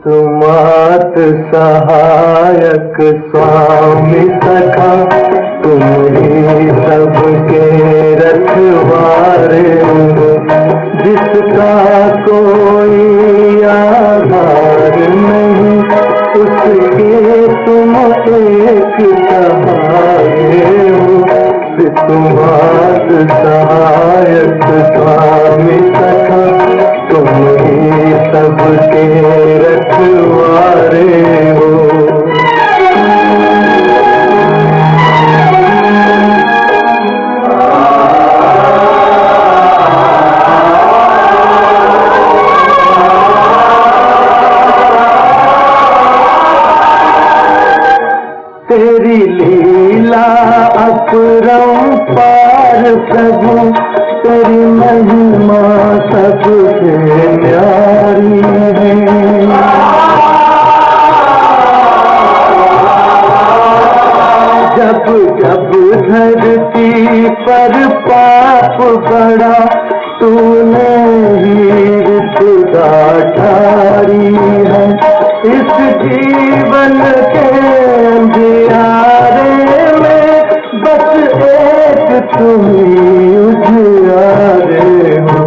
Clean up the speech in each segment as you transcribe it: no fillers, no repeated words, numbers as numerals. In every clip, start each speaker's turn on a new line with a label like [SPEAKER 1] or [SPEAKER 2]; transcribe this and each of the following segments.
[SPEAKER 1] तुमात सहायक स्वामी सखा, तुम ही सबके रखवारे हो, जिसका कोई आधार नहीं, उसके तुम एक सहारे हो। तुमात सहायक स्वामी सखा, तुम ही सबके रखवारे हो। तेरी लीला अपरंपार प्रभु, तेरी महिमा सबसे न्यारी है। जब जब धरती पर पाप बढ़ा, तूने ही विपदा टारी है। इस जीवन के अंधियारे में बस एक तुम ही उजियारे हो।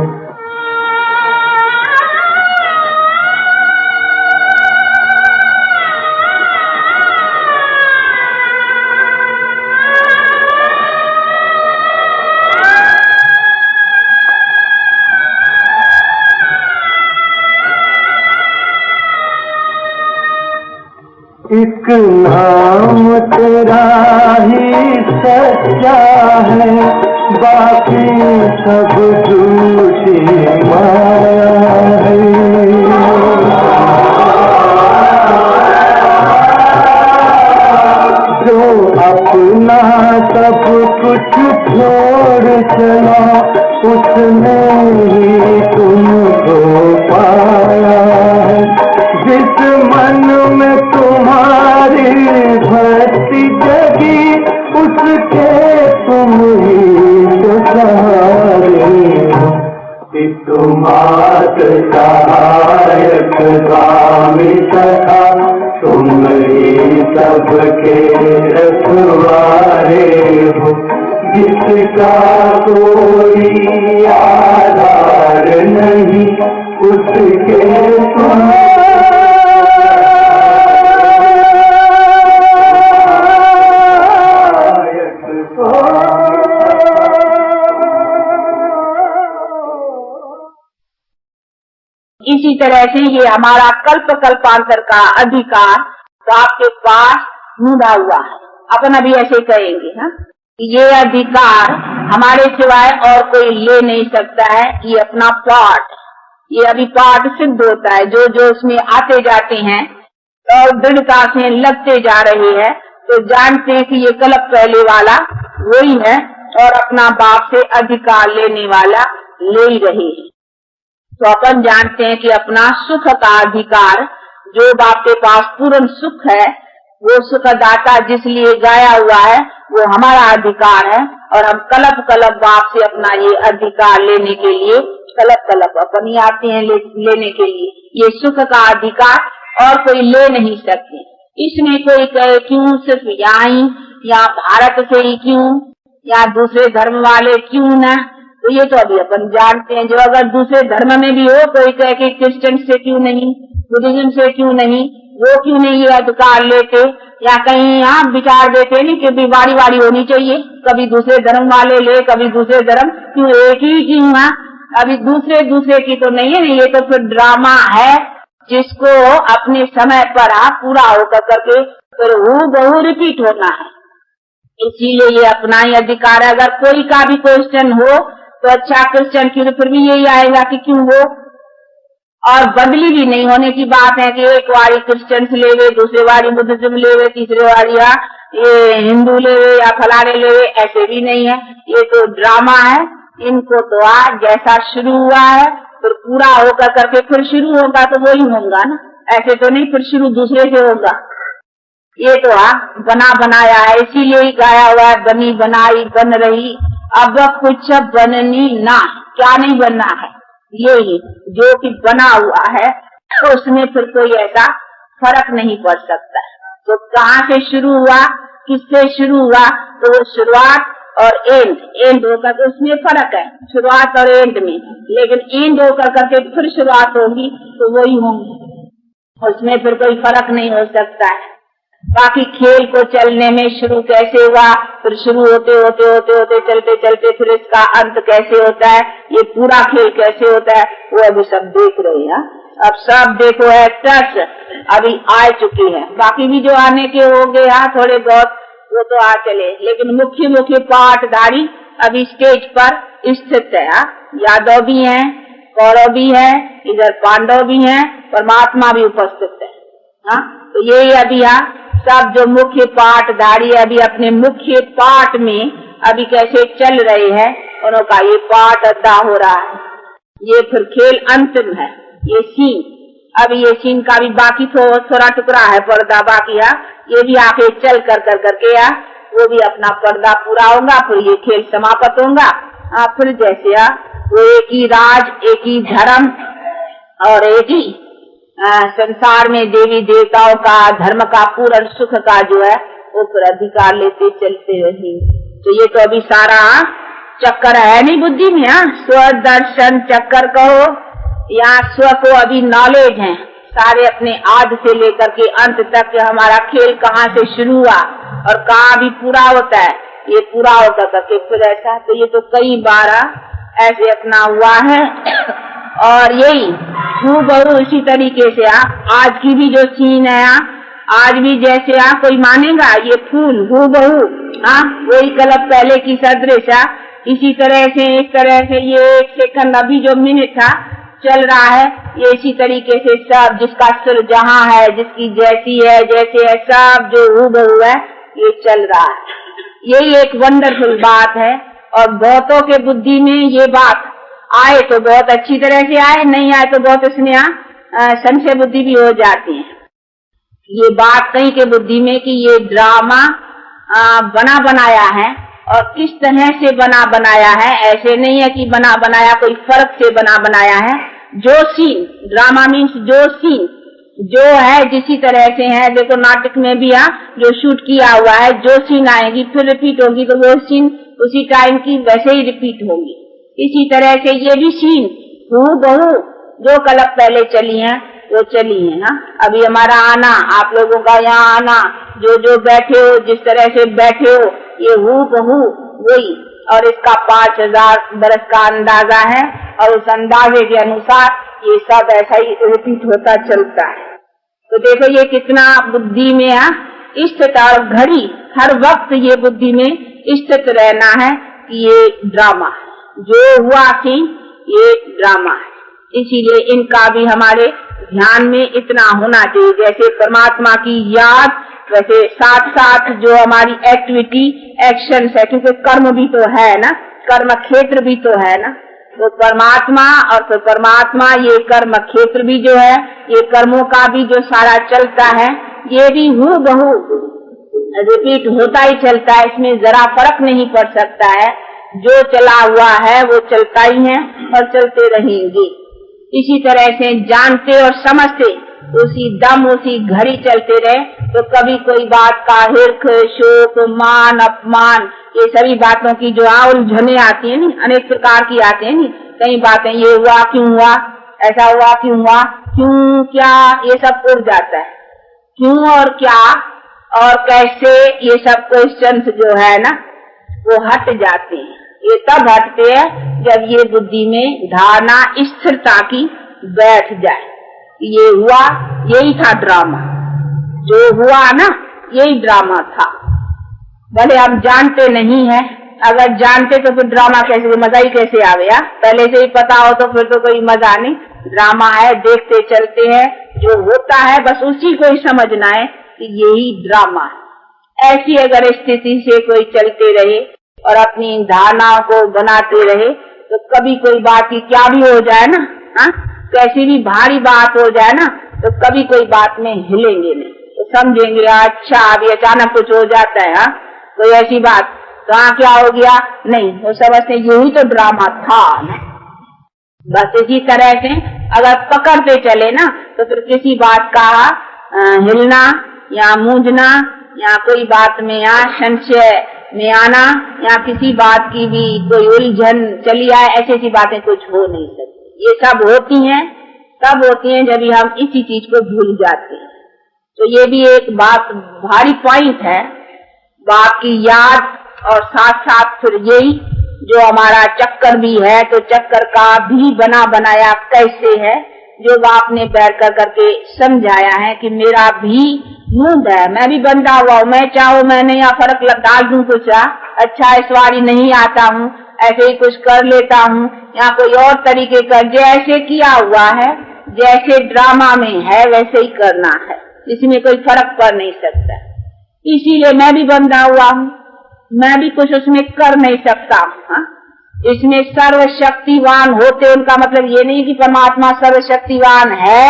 [SPEAKER 1] एक नाम तेरा ही सच्चा है, बाकी सब झूठी माया है। जो अपना सब कुछ छोड़ चला, उसने ही तुमको पाया है। जिस मन में तुम्हारी भक्ति जगी, उसके तुम ही तो सहारे हो। तुमात सहायक स्वामी सखा, तुम ही सबके रखवारे हो। जिसका कोई आधार नहीं, उसके तुम
[SPEAKER 2] इसी तरह से ये हमारा कल्प कल्पांतर का अधिकार तो आपके पास ढूंढा हुआ है। अपन अभी ऐसे कहेंगे, हाँ, ये अधिकार हमारे सिवाय और कोई ले नहीं सकता है। ये अपना पाठ, ये अभी पाठ सिद्ध होता है। जो जो उसमें आते जाते हैं और दृढ़ता से लगते जा रहे हैं, तो जानते हैं कि ये कल्प पहले वाला वही है और अपना बाप से अधिकार लेने वाला ले ही रहे हैं। तो अपन जानते हैं कि अपना सुख का अधिकार जो बाप के पास पूर्ण सुख है, वो सुखदाता जिसलिए गाया हुआ है, वो हमारा अधिकार है। और हम कल्प कल्प बाप से अपना ये अधिकार लेने के लिए कल्प कल्प अपन ही आते हैं लेने के लिए। ये सुख का अधिकार और कोई ले नहीं सकते। इसमें कोई कहे क्यों सिर्फ यहाँ ही, या भारत से ही क्यों, या दूसरे धर्म वाले क्यों न, तो ये तो अभी अपन जानते हैं। जो अगर दूसरे धर्म में भी हो, कोई कहे कि क्रिश्चियन से क्यों नहीं, बुद्धिज्म से क्यों नहीं, वो क्यों नहीं ये अधिकार लेते, या कहीं यहाँ विचार देते नहीं कि भी वारी वारी होनी चाहिए, कभी दूसरे धर्म वाले ले, कभी दूसरे धर्म, क्यों एक ही क्यों है। अभी दूसरे की तो नहीं है, ये तो फिर ड्रामा है जिसको अपने समय पर पूरा होकर करके फिर बहु रिपीट होना है। इसीलिए ये अपना ही अधिकार है। अगर कोई का भी क्वेश्चन हो तो अच्छा क्रिश्चियन क्यों, फिर भी यही आएगा कि क्यों हो। और बदली भी नहीं होने की बात है कि एक बारी क्रिश्चियन लेवे, दूसरे बारी बुद्धिज्म लेवे, तीसरे बारी ये हिंदू लेवे या फलाने लेवे, ऐसे भी नहीं है। ये तो ड्रामा है। इनको तो आज जैसा शुरू हुआ है फिर पूरा होकर करके फिर शुरू होगा तो वही होगा ना, ऐसे तो नहीं फिर शुरू दूसरे से होगा। ये तो बना बनाया है, इसीलिए ही गाया हुआ है, बनी बनाई बन रही अब कुछ बननी ना। क्या क्या नहीं बनना है, यही जो कि बना हुआ है उसमें फिर कोई ऐसा फर्क नहीं पड़ सकता। तो कहाँ से शुरू हुआ, किससे शुरू हुआ, तो वो शुरुआत और एंड होकर के उसमें फर्क है, शुरुआत और एंड में। लेकिन एंड होकर करके फिर शुरुआत होगी तो वही होंगी, उसमें फिर कोई फर्क नहीं हो सकता है। बाकी खेल को चलने में शुरू कैसे हुआ, फिर शुरू होते होते होते होते चलते चलते फिर इसका अंत कैसे होता है, ये पूरा खेल कैसे होता है, वो अभी सब देख रहे हैं। अब सब देखो एक्टर्स अभी आ चुकी है, बाकी भी जो आने के हो गए थोड़े बहुत वो तो आ चले, लेकिन मुख्य मुख्य पाठधारी अभी स्टेज पर स्थित है। यादव भी हैं, कौरव भी है, इधर पांडव भी हैं, परमात्मा भी उपस्थित है। तो यही अभी सब जो मुख्य पाठधारी अभी अपने मुख्य पाठ में अभी कैसे चल रहे हैं, उनका ये पाठ अदा हो रहा है। ये फिर खेल अंतिम है, ये सीन, अभी ये सीन का भी बाकी थोड़ा टुकड़ा है पर्दा बाकी ये भी आके चल करके वो भी अपना पर्दा पूरा होगा, फिर ये खेल समाप्त होगा। फिर जैसे वो एक ही राज, एक ही धर्म और एक ही संसार में देवी देवताओं का धर्म का पूर्ण सुख का जो है वो फिर अधिकार लेते चलते रहेंगे। तो ये तो अभी सारा चक्कर है नहीं बुद्धि में, स्वदर्शन चक्कर कहो या स्व को अभी नॉलेज है सारे, अपने आदि से लेकर के अंत तक हमारा खेल कहाँ से शुरू हुआ और कहाँ भी पूरा होता है, ये पूरा होकर करके फिर ऐसा। तो ये तो कई बार ऐसे अपना हुआ है और यही हूबहू इसी तरीके से आज की भी जो सीन है आज भी जैसे कोई मानेगा ये फूल हूबहू वही कल्प पहले की सदृश इसी तरह से एक तरह से ये एक सेकंड अभी जो मिनट चल रहा है ये इसी तरीके से सब जिसका सिर जहाँ है, जिसकी जैसी है जैसे है, सब जो हूबहू है ये चल रहा है। यही एक वंडरफुल बात है और बहुतों के बुद्धि में ये बात आए तो बहुत अच्छी तरह से आए, नहीं आए तो बहुत इसमें संशय बुद्धि भी हो जाती है। ये बात कहीं के बुद्धि में कि ये ड्रामा बना बनाया है और किस तरह से बना बनाया है, ऐसे नहीं है कि बना बनाया कोई फर्क से बना बनाया है। जो सीन ड्रामा मीन्स जो सीन जो है जिसी तरह से है, देखो नाटक में भी जो शूट किया हुआ है जो सीन आएगी फिर रिपीट होगी तो वो सीन उसी टाइम की वैसे ही रिपीट होगी। इसी तरह से ये भी सीन हूबहू जो कल्प पहले चली है वो चली है। अभी हमारा आना, आप लोगों का यहाँ आना, जो जो बैठे हो जिस तरह से बैठे हो ये हूबहू वही, और इसका 5000 बरस का अंदाजा है और उस अंदाजे के अनुसार ये सब ऐसा ही रिपीट होता चलता है। तो देखो ये कितना बुद्धि में स्थित और घड़ी हर वक्त ये बुद्धि में स्थित रहना है कि ये ड्रामा जो हुआ थी ये ड्रामा है। इसीलिए इनका भी हमारे ध्यान में इतना होना चाहिए, जैसे परमात्मा की याद वैसे साथ साथ जो हमारी एक्टिविटी एक्शन है, क्योंकि कर्म भी तो है ना, कर्म क्षेत्र भी तो है ना, तो परमात्मा और फिर परमात्मा ये कर्म क्षेत्र भी जो है ये कर्मों का भी जो सारा चलता है ये भी हूबहू रिपीट होता ही चलता है, इसमें जरा फर्क नहीं पड़ सकता है। जो चला हुआ है वो चलता ही है और चलते रहेंगे। इसी तरह से जानते और समझते उसी दम उसी घड़ी चलते रहे तो कभी कोई बात का हिर्ख शोक मान अपमान ये सभी बातों की जो उलझने आती है नी, अनेक प्रकार की आती है नी, कई बातें ये हुआ क्यों हुआ, ऐसा हुआ क्यों हुआ, क्यों क्या, ये सब उड़ जाता है। क्यों और क्या और कैसे ये सब क्वेश्चंस जो है ना वो हट जाते हैं। ये तब हटते हैं जब ये बुद्धि में धारणा स्थिरता की बैठ जाए। ये हुआ यही था ड्रामा, जो हुआ ना यही ड्रामा था। भले हम जानते नहीं है, अगर जानते तो फिर ड्रामा कैसे, मजा ही कैसे आवे। पहले से ही पता हो तो फिर तो कोई मजा नहीं। ड्रामा है, देखते चलते हैं, जो होता है बस उसी को ही समझना है कि यही ड्रामा है। ऐसी अगर स्थिति से कोई चलते रहे और अपनी धारणाओं को बनाते रहे तो कभी कोई बात की क्या भी हो जाए ना, कैसी भी भारी बात हो जाए ना तो कभी कोई बात में हिलेंगे नहीं, तो समझेंगे अच्छा अभी अचानक कुछ हो जाता है कोई ऐसी बात तो क्या हो गया, नहीं वो समझते यही तो ड्रामा था ना, बस इसी तरह से अगर पकड़ते चले ना तो फिर किसी बात का हिलना या मूंझना या कोई बात में या संशय में आना या किसी बात की भी कोई उलझन चली आए, ऐसी बातें कुछ हो नहीं सकती। ये सब होती हैं तब होती हैं जब हम इसी चीज को भूल जाते हैं। तो ये भी एक बात भारी पॉइंट है बाप की याद, और साथ साथ फिर यही जो हमारा चक्कर भी है, तो चक्कर का भी बना बनाया कैसे है, जो बाप ने बैठ कर करके समझाया है कि मेरा भी मूड है, मैं भी बंधा हुआ हूँ, मैं चाहूँ मैंने यहाँ फर्क डाल दूं कुछ, अच्छा इस बारी नहीं आता हूँ, ऐसे ही कुछ कर लेता हूँ या कोई और तरीके का, जैसे किया हुआ है, जैसे ड्रामा में है वैसे ही करना है, इसमें कोई फर्क पड़ नहीं सकता। इसीलिए मैं भी बंधा हुआ हूँ, मैं भी कुछ उसमें कर नहीं सकता हूँ। इसमें सर्वशक्तिवान होते उनका मतलब ये नहीं कि परमात्मा सर्वशक्तिवान है,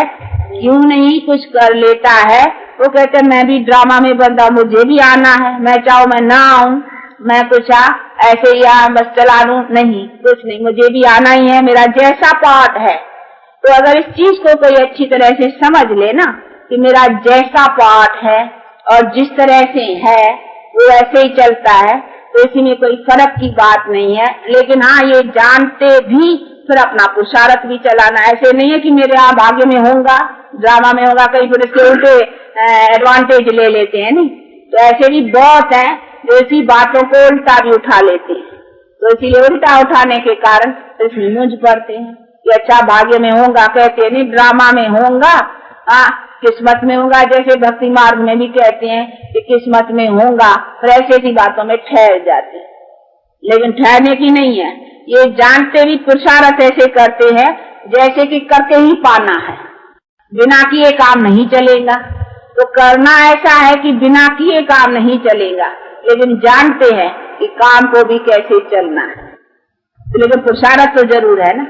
[SPEAKER 2] क्यों नहीं कुछ कर लेता है। वो कहते मैं भी ड्रामा में बंधा, मुझे भी आना है, मैं चाहूँ मैं ना आऊं, मैं कुछ ऐसे ही बस चला लूं, नहीं कुछ नहीं, मुझे भी आना ही है, मेरा जैसा पार्ट है। तो अगर इस चीज को कोई अच्छी तरह से समझ ले ना कि मेरा जैसा पार्ट है और जिस तरह से है वो ऐसे ही चलता है, तो इसी में कोई फर्क की बात नहीं है। लेकिन हाँ, ये जानते भी फिर अपना पुरुषार्थ भी चलाना, ऐसे नहीं है कि मेरे यहाँ भाग्य में होगा, ड्रामा में होगा, कई फिर इसके उल्टे एडवांटेज ले लेते हैं। नहीं तो ऐसे भी बहुत है जो इसी बातों को उल्टा भी उठा लेते हैं। तो इसीलिए उल्टा उठाने के कारण इसमें मूंझ पड़ते हैं कि अच्छा भाग्य में होगा, कहते नहीं ड्रामा में होगा, किस्मत में होगा, जैसे भक्ति मार्ग में भी कहते हैं कि किस्मत में होगा, फिर ऐसी बातों में ठहर जाते हैं। लेकिन ठहरने की नहीं है, ये जानते भी पुरुषार्थ ऐसे करते हैं जैसे कि करके ही पाना है, बिना किए काम नहीं चलेगा। तो करना ऐसा है कि बिना किए काम नहीं चलेगा, लेकिन जानते हैं कि काम को भी कैसे चलना है। लेकिन पुरुषार्थ तो जरूर है ना,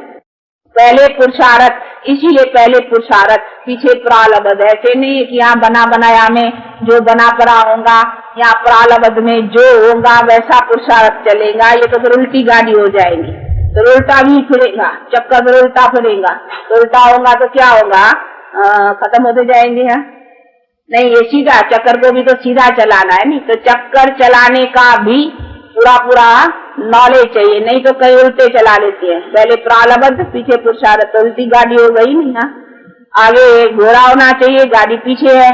[SPEAKER 2] पहले पुरुषार्थ, इसीलिए पहले पुरुषार्थ पीछे प्रारब्ध। ऐसे नहीं है कि यहाँ बना बनाया में जो बना पड़ा होगा या प्रारब्ध में जो होगा वैसा पुरुषार्थ चलेगा, ये तो फिर उल्टी गाड़ी हो जाएगी, तो उल्टा भी फिरेगा, चक्कर फिर उल्टा फिरेगा, तो उल्टा होगा तो क्या होगा, खत्म होते जाएंगे। हाँ नहीं, ये सीधा चक्कर को भी तो सीधा चलाना है। नहीं तो चक्कर चलाने का भी पूरा नॉलेज चाहिए, नहीं तो कई उल्टे चला लेते हैं, पहले प्रारब्ध पीछे पुरुषार्थ, तो उल्टी गाड़ी हो गई। नहीं आगे घोड़ा होना चाहिए, गाड़ी पीछे है।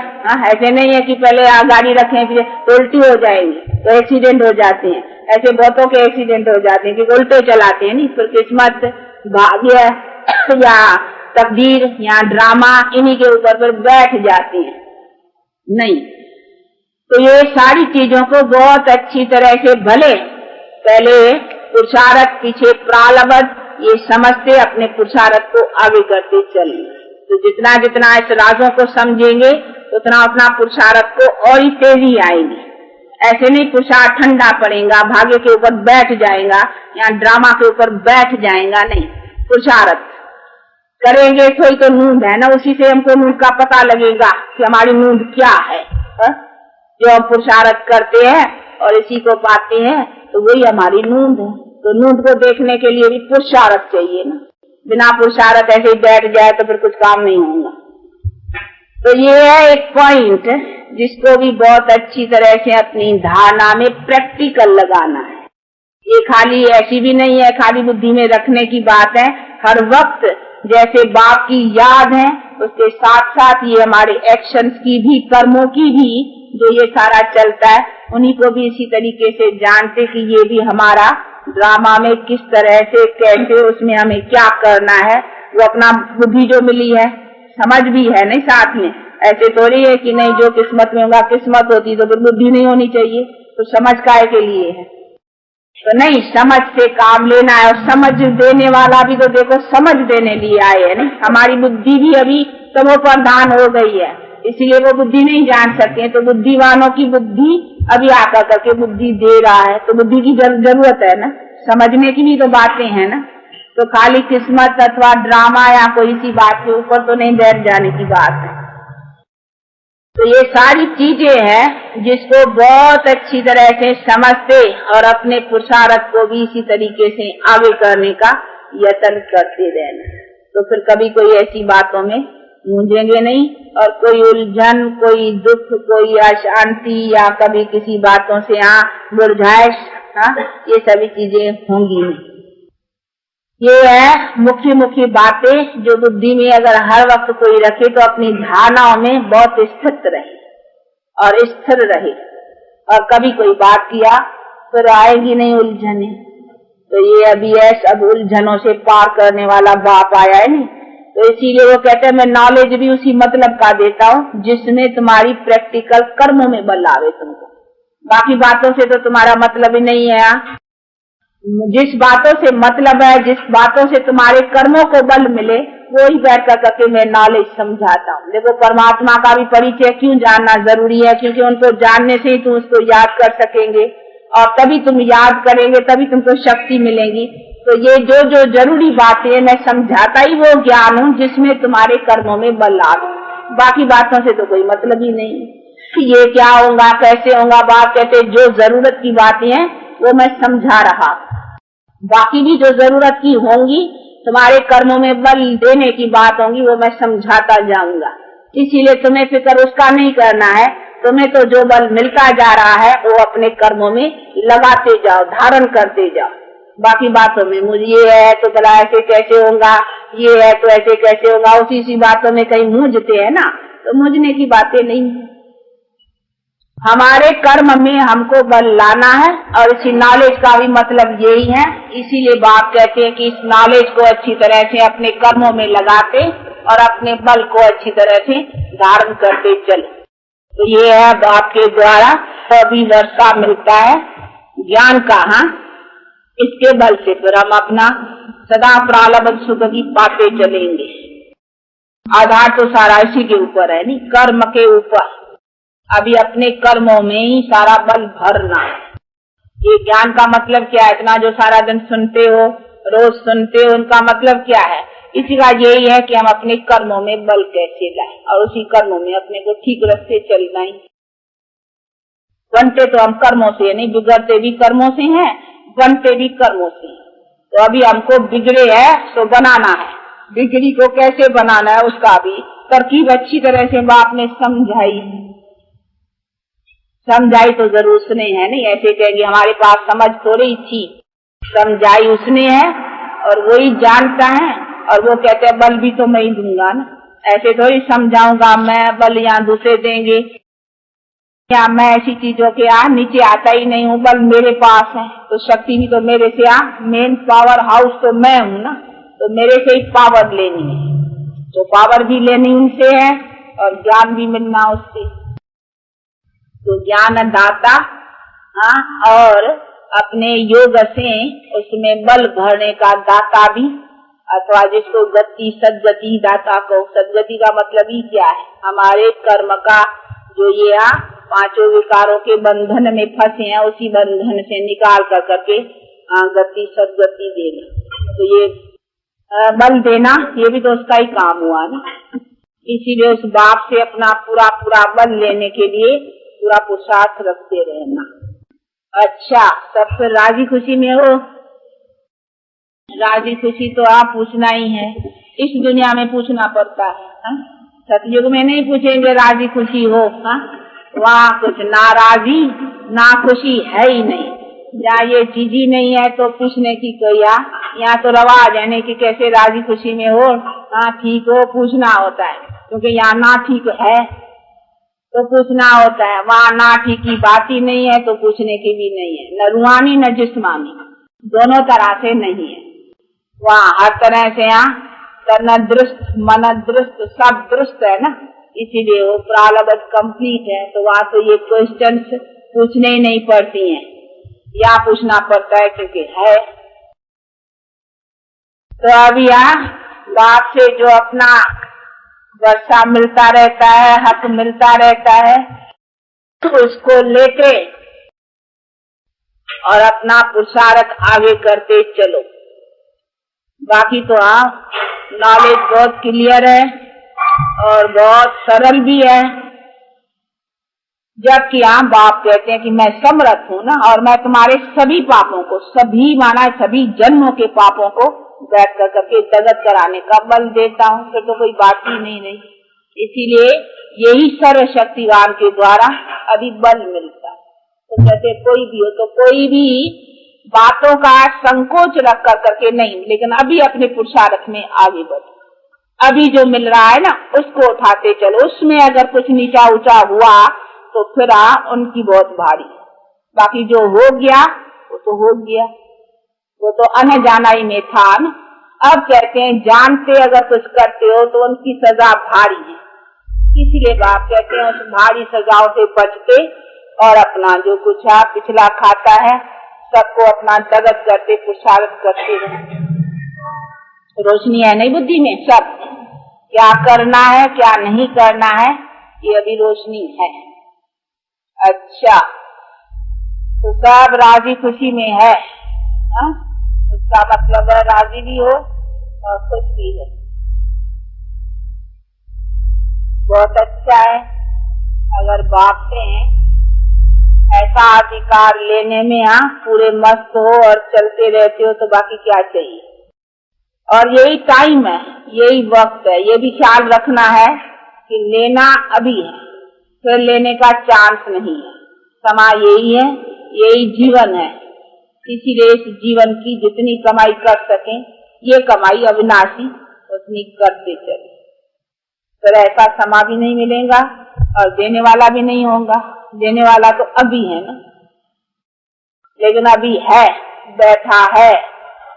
[SPEAKER 2] ऐसे नहीं है कि पहले गाड़ी रखें पीछे, तो उल्टी हो जाएंगी, तो एक्सीडेंट हो जाते हैं। ऐसे बहुतों के एक्सीडेंट हो जाते हैं कि उल्टे चलाते हैं। नहीं फिर किस्मत, भाग्य या तकदीर या ड्रामा इन्हीं के ऊपर फिर बैठ जाते हैं। नहीं तो ये सारी चीजों को बहुत अच्छी तरह से भले पहले पुरुषार्थ पीछे प्रारब्ध ये समझते अपने पुरुषार्थ को आगे करते चलें। तो जितना जितना इस राजों को समझेंगे उतना अपना पुरुषार्थ को और ही तेजी आएगी। ऐसे नहीं पुरुषार्थ ठंडा पड़ेगा, भाग्य के ऊपर बैठ जाएगा या ड्रामा के ऊपर बैठ जाएगा। नहीं, पुरुषार्थ करेंगे तो ही तो नींद है ना, उसी से हमको नींद का पता लगेगा कि हमारी नींद क्या है। जो हम पुरुषार्थ करते हैं और इसी को पाते हैं तो वही हमारी नींद है। तो नींद को देखने के लिए भी पुरुषार्थ चाहिए ना, बिना पुरुषार्थ ऐसे ही बैठ जाए तो फिर कुछ काम नहीं होगा। तो ये है एक पॉइंट जिसको भी बहुत अच्छी तरह से अपनी धारणा में प्रैक्टिकल लगाना है। ये खाली ऐसी भी नहीं है खाली बुद्धि में रखने की बात है, हर वक्त जैसे बाप की याद है उसके साथ साथ ये हमारे एक्शंस की भी, कर्मों की भी जो ये सारा चलता है, उन्हीं को भी इसी तरीके से जानते कि ये भी हमारा ड्रामा में किस तरह से कैसे उसमें हमें क्या करना है। वो अपना बुद्धि जो मिली है समझ भी है नहीं साथ में, ऐसे थोड़ी है कि नहीं जो किस्मत में होगा, किस्मत होती तो फिर बुद्धि नहीं होनी चाहिए, तो समझ काय के लिए है। तो नहीं, समझ से काम लेना है, और समझ देने वाला भी तो देखो समझ देने लिए आए है। नहीं हमारी बुद्धि भी अभी तमो प्रधान हो गई है, इसीलिए वो बुद्धि नहीं जान सकते हैं। तो बुद्धिवानों की बुद्धि अभी आकर करके बुद्धि दे रहा है, तो बुद्धि की जरूरत है ना, समझने की भी तो बातें हैं ना। तो खाली किस्मत अथवा ड्रामा या कोई सी बात के ऊपर तो नहीं बैठ जाने की बात है। तो ये सारी चीजें हैं जिसको बहुत अच्छी तरह से समझते और अपने पुरुषार्थ को भी इसी तरीके से आगे करने का यत्न करते रहना। तो फिर कभी कोई ऐसी बातों में मूंझेंगे नहीं और कोई उलझन, कोई दुख, कोई अशांति या कभी किसी बातों से मुरझाइश, ये सभी चीजें होंगी नहीं। ये है मुख्य मुख्य बातें जो बुद्धि में अगर हर वक्त कोई रखे तो अपनी धारणाओं में बहुत स्थित रहे और स्थिर रहे और कभी कोई बात किया फिर आएगी नहीं उलझने। तो ये अभी है सब उलझनों से पार करने वाला बाप आया है नहीं। तो इसीलिए वो कहते हैं मैं नॉलेज भी उसी मतलब का देता हूँ जिसमें तुम्हारी प्रैक्टिकल कर्मों में बल आवे तुमको। बाकी बातों से तो तुम्हारा मतलब ही नहीं है। जिस बातों से मतलब है, जिस बातों से तुम्हारे कर्मों को बल मिले, वो ही बैठ कर करके मैं नॉलेज समझाता हूँ। देखो परमात्मा का भी परिचय क्यों जानना जरूरी है, क्योंकि उनको जानने से ही तुम उसको याद कर सकेंगे और तभी तुम याद करेंगे, तभी तुमको शक्ति मिलेगी। तो ये जो जो जरूरी बातें मैं समझाता ही वो ज्ञान हूँ जिसमें तुम्हारे कर्मों में बल आवे। बाकी बातों से तो कोई मतलब ही नहीं कि ये क्या होगा, कैसे होगा। बाप कहते जो जरूरत की बातें हैं वो मैं समझा रहा, बाकी भी जो जरूरत की होंगी तुम्हारे कर्मों में बल देने की बात होंगी वो मैं समझाता जाऊंगा। इसीलिए तुम्हें फिक्र उसका नहीं करना है। तुम्हें तो जो बल मिलता जा रहा है वो अपने कर्मों में लगाते जाओ, धारण करते जाओ। बाकी बातों में मुझे ये है तो भला ऐसे कैसे होगा, ये है तो ऐसे कैसे होगा, उसी सी बातों में कहीं मूंझते हैं ना, तो मूंझने की बातें नहीं है। हमारे कर्म में हमको बल लाना है और इसी नॉलेज का भी मतलब यही है। इसीलिए बाप कहते हैं कि इस नॉलेज को अच्छी तरह से अपने कर्मों में लगाते और अपने बल को अच्छी तरह से धारण करते चले। तो ये है बाप के द्वारा सभी वर्षा मिलता है ज्ञान का। इसके बल से फिर हम अपना सदा प्रारब्ध सुख की पाते चलेंगे। आधार तो सारा इसी के ऊपर है, नहीं कर्म के ऊपर। अभी अपने कर्मों में ही सारा बल भरना है। ये ज्ञान का मतलब क्या है? इतना जो सारा दिन सुनते हो, रोज सुनते हो, उनका मतलब क्या है? इसी का यही है कि हम अपने कर्मों में बल कैसे लाएं और उसी कर्मों में अपने को ठीक रास्ते चलना ही। बनते तो हम कर्मों से नहीं, बिगड़ते भी कर्मों से हैं, बनते भी कर्मों से। तो अभी हमको बिगड़े है तो बनाना है। बिगड़ी को कैसे बनाना है उसका भी तरकीब अच्छी तरह से बाप ने समझाई है। समझाई तो जरूर उसने है, नहीं ऐसे कहेंगे हमारे पास समझ थोड़ी थी। समझाई उसने है और वो ही जानता है और वो कहते हैं बल भी तो मैं ही दूंगा ना। ऐसे थोड़ी समझाऊंगा मैं, बल यहाँ दूसरे देंगे या मैं ऐसी चीजों के नीचे आता ही नहीं हूँ, बल मेरे पास है तो शक्ति भी तो मेरे से मेन पावर हाउस तो मैं हूँ ना, तो मेरे से ही पावर लेनी है। तो पावर भी लेनी उनसे है और ज्ञान भी मिलना उससे। तो ज्ञान दाता और अपने योग से उसमें बल भरने का दाता भी, अथवा जिसको गति सदगति दाता को। सदगति का मतलब ही क्या है? हमारे कर्म का जो ये पांचों विकारों के बंधन में फंसे हैं उसी बंधन से निकाल कर करके गति सदगति देना। तो ये बल देना ये भी तो उसका ही काम हुआ ना। इसीलिए उस बाप से अपना पूरा पूरा बल लेने के लिए पूरा पुरुषार्थ रखते रहना। अच्छा, सब फिर राजी खुशी में हो। राजी खुशी तो आप पूछना ही है, इस दुनिया में पूछना पड़ता है। सतयुग में नहीं पूछेंगे राजी खुशी हो। वहाँ कुछ नाराजी ना खुशी है ही नहीं। जहाँ ये चीज ही नहीं है तो पूछने की कोई यहाँ तो रवाज है नहीं कि कैसे राजी खुशी में हो। ठीक हो पूछना होता है, क्योंकि यहाँ ना ठीक है तो पूछना होता है। वहाँ ना ठीक की बात ही नहीं है तो पूछने की भी नहीं है। न रूहानी न जिस्मानी, दोनों तरह से नहीं है। वहाँ हर तरह से तन दुरुस्त मन दुरुस्त सब दुरुस्त है ना, इसीलिए वो प्रारब्ध कंप्लीट है। तो वहाँ तो ये क्वेश्चंस पूछने ही नहीं पड़ती हैं, या पूछना पड़ता है क्योंकि है। तो अभी बाप से जो अपना वर्षा मिलता रहता है, हक मिलता रहता है, तो उसको लेके और अपना पुरुषार्थ आगे करते चलो। बाकी तो नॉलेज बहुत क्लियर है और बहुत सरल भी है। जबकि बाप कहते हैं कि मैं समर्थ हूँ ना, और मैं तुम्हारे सभी पापों को, सभी माना सभी जन्मों के पापों को बैठ कर करके जगत कराने का बल देता हूँ, फिर तो कोई बात ही नहीं रही। इसीलिए यही सर्वशक्तिवान के द्वारा अभी बल मिलता है। तो कहते कोई भी हो तो कोई भी बातों का संकोच रख कर करके नहीं, लेकिन अभी अपने पुरुषार्थ में आगे बढ़ो। अभी जो मिल रहा है ना उसको उठाते चलो, उसमें अगर कुछ नीचा ऊंचा हुआ तो फिर उनकी बहुत भारी है। बाकी जो हो गया वो तो हो गया, वो तो अनजानाई में था ना। अब कहते हैं जानते अगर कुछ करते हो तो उनकी सजा भारी है। इसीलिए बाप कहते हैं उस भारी सजाओं से बचते और अपना जो कुछ पिछला खाता है सबको अपना जगत करते पुरुषार्थ करते रहे। रोशनी है नहीं बुद्धि में, सब क्या करना है क्या नहीं करना है ये अभी रोशनी है। अच्छा तो सब राजी खुशी में है, उसका मतलब है राजी भी हो और खुश भी हो। बहुत अच्छा है अगर बाप से ऐसा अधिकार लेने में पूरे मस्त हो और चलते रहते हो तो बाकी क्या चाहिए। और यही टाइम है, यही वक्त है, ये भी ख्याल रखना है कि लेना अभी है, फिर लेने का चांस नहीं है। समय यही है, यही जीवन है। इसीलिए इस जीवन की जितनी कमाई कर सकें, ये कमाई अविनाशी उतनी करते चले। फिर ऐसा समय भी नहीं मिलेगा और देने वाला भी नहीं होगा। देने वाला तो अभी है ना, लेकिन अभी है, बैठा है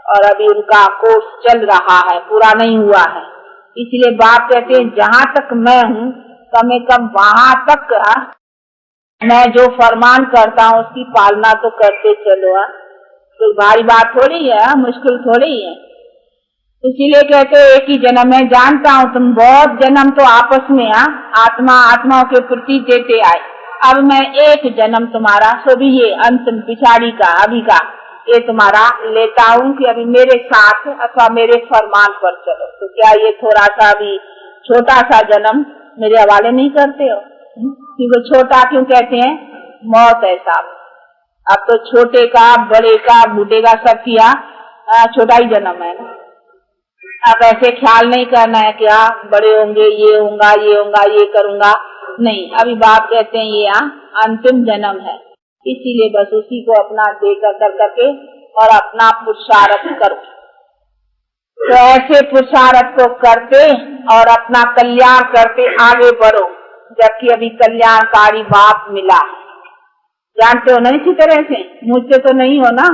[SPEAKER 2] और अभी उनका कोर्स चल रहा है, पूरा नहीं हुआ है। इसलिए बाप कहते हैं जहाँ तक मैं हूँ कम से कम वहाँ तक मैं जो फरमान करता हूँ उसकी पालना तो करते चलो। कोई भारी बात थोड़ी है, मुश्किल थोड़ी है। इसीलिए कहते हैं एक ही जन्म है। जानता हूँ तुम बहुत जन्म तो आपस में आत्मा आत्माओं के प्रति देते आए। अब मैं एक जन्म तुम्हारा सो भी ये अंतिम पिछाड़ी का अभी का ये तुम्हारा लेता हूँ कि अभी मेरे साथ अथवा मेरे फरमान पर चलो। तो क्या ये थोड़ा सा भी छोटा सा जन्म मेरे हवाले नहीं करते हो? क्योंकि छोटा क्यों कहते हैं? मौत है साहब। अब तो छोटे का बड़े का बूढ़े का सब किया छोटा ही जन्म है ना। अब ऐसे ख्याल नहीं करना है कि बड़े होंगे ये होगा ये होगा ये करूंगा, नहीं। अभी बाप कहते हैं ये अंतिम जन्म है, इसीलिए बस उसी को अपना दे कर करके और अपना पुरुषार्थ करो। तो ऐसे पुरुषार्थ को करते और अपना कल्याण करते आगे बढ़ो, जबकि अभी कल्याणकारी बाप मिला। जानते हो ना इसी तरह से, मुझसे तो नहीं हो ना।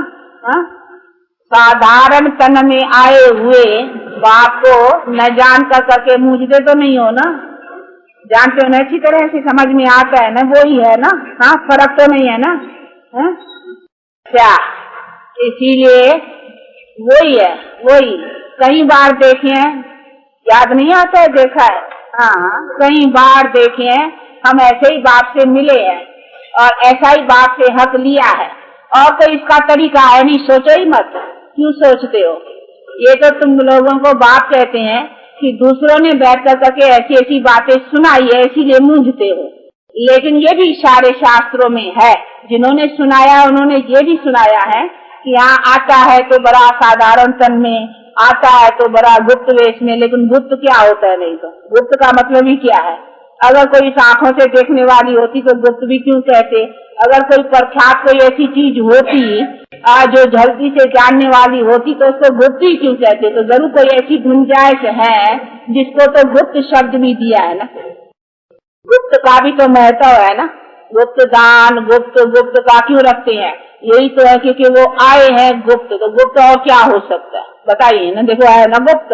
[SPEAKER 2] साधारण तन में आए हुए बाप को न जान कर करके मुझसे तो नहीं हो ना। जानते हो ना इसी तरह से, समझ में आता है ना, वो ही है ना। फर्क तो नहीं है ना। क्या इसीलिए वही है, वही कई बार देखे हैं, याद नहीं आता है? देखा है? कई बार देखे हैं हम ऐसे ही बाप से मिले हैं और ऐसा ही बाप से हक लिया है। और कोई इसका तरीका है नहीं, सोचो ही मत। क्यों सोचते हो? ये तो तुम लोगों को बाप कहते हैं कि दूसरों ने बैठ कर करके ऐसी ऐसी बातें सुनाई है इसीलिए मूंझते हो। लेकिन ये भी सारे शास्त्रों में है, जिन्होंने सुनाया उन्होंने ये भी सुनाया है कि यहाँ आता है तो बड़ा साधारण तन में, आता है तो बड़ा गुप्त वेश में। लेकिन गुप्त क्या होता है? नहीं तो गुप्त का मतलब ही क्या है? अगर कोई आंखों से देखने वाली होती तो गुप्त भी क्यों कहते? अगर कोई प्रख्यात कोई ऐसी चीज होती जो जल्दी से जानने वाली होती तो उसको गुप्त ही क्यों कहते? तो जरूर कोई ऐसी गुंजाइश है जिसको तो गुप्त शब्द भी दिया है ना। गुप्त का भी तो महत्व है ना। गुप्त दान गुप्त का क्यों रखते हैं? यही तो है क्योंकि वो आए हैं गुप्त। तो गुप्त और क्या हो सकता है बताइए ना। देखो है ना गुप्त,